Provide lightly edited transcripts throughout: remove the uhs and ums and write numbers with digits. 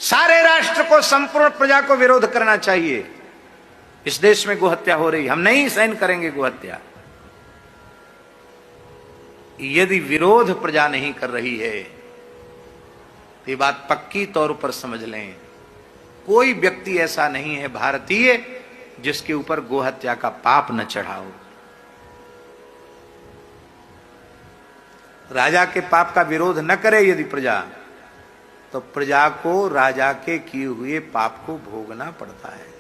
सारे राष्ट्र को, संपूर्ण प्रजा को विरोध करना चाहिए। इस देश में गोहत्या हो रही, हम नहीं सहन करेंगे गोहत्या। यदि विरोध प्रजा नहीं कर रही है तो ये बात पक्की तौर पर समझ लें, कोई व्यक्ति ऐसा नहीं है भारतीय जिसके ऊपर गोहत्या का पाप न चढ़ा हो। राजा के पाप का विरोध न करे यदि प्रजा, तो प्रजा को राजा के किए हुए पाप को भोगना पड़ता है।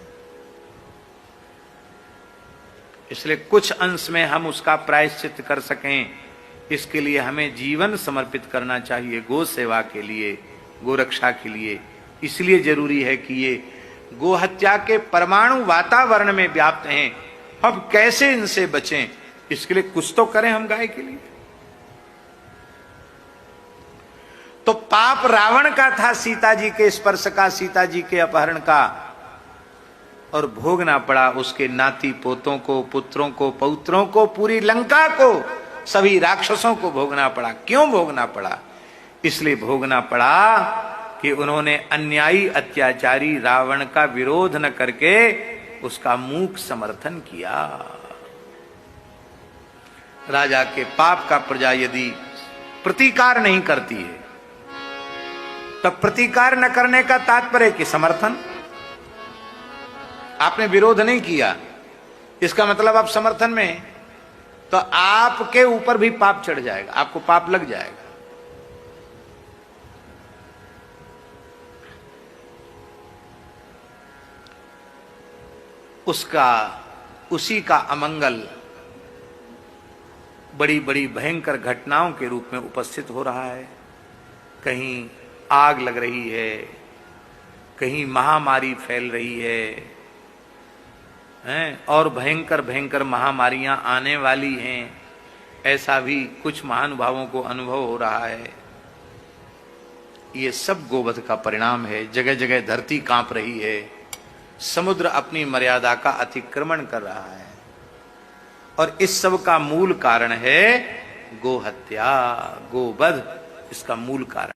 इसलिए कुछ अंश में हम उसका प्रायश्चित कर सकें, इसके लिए हमें जीवन समर्पित करना चाहिए गो सेवा के लिए, गोरक्षा के लिए। इसलिए जरूरी है कि ये गोहत्या के परमाणु वातावरण में व्याप्त हैं, अब कैसे इनसे बचें, इसके लिए कुछ तो करें हम गाय के लिए। तो पाप रावण का था सीता जी के स्पर्श का, सीता जी के अपहरण का, और भोगना पड़ा उसके नाती पोतों को, पुत्रों को, पौत्रों को, पूरी लंका को, सभी राक्षसों को भोगना पड़ा। क्यों भोगना पड़ा? इसलिए भोगना पड़ा कि उन्होंने अन्यायी अत्याचारी रावण का विरोध न करके उसका मूक समर्थन किया। राजा के पाप का प्रजा यदि प्रतिकार नहीं करती है, तब प्रतिकार न करने का तात्पर्य कि समर्थन। आपने विरोध नहीं किया, इसका मतलब आप समर्थन में हैं, तो आपके ऊपर भी पाप चढ़ जाएगा, आपको पाप लग जाएगा। उसी का अमंगल बड़ी बड़ी भयंकर घटनाओं के रूप में उपस्थित हो रहा है। कहीं आग लग रही है, कहीं महामारी फैल रही है, और भयंकर भयंकर महामारियां आने वाली हैं, ऐसा भी कुछ महानुभावों को अनुभव हो रहा है। ये सब गोवध का परिणाम है। जगह जगह धरती कांप रही है, समुद्र अपनी मर्यादा का अतिक्रमण कर रहा है, और इस सब का मूल कारण है गोहत्या, गोवध, इसका मूल कारण।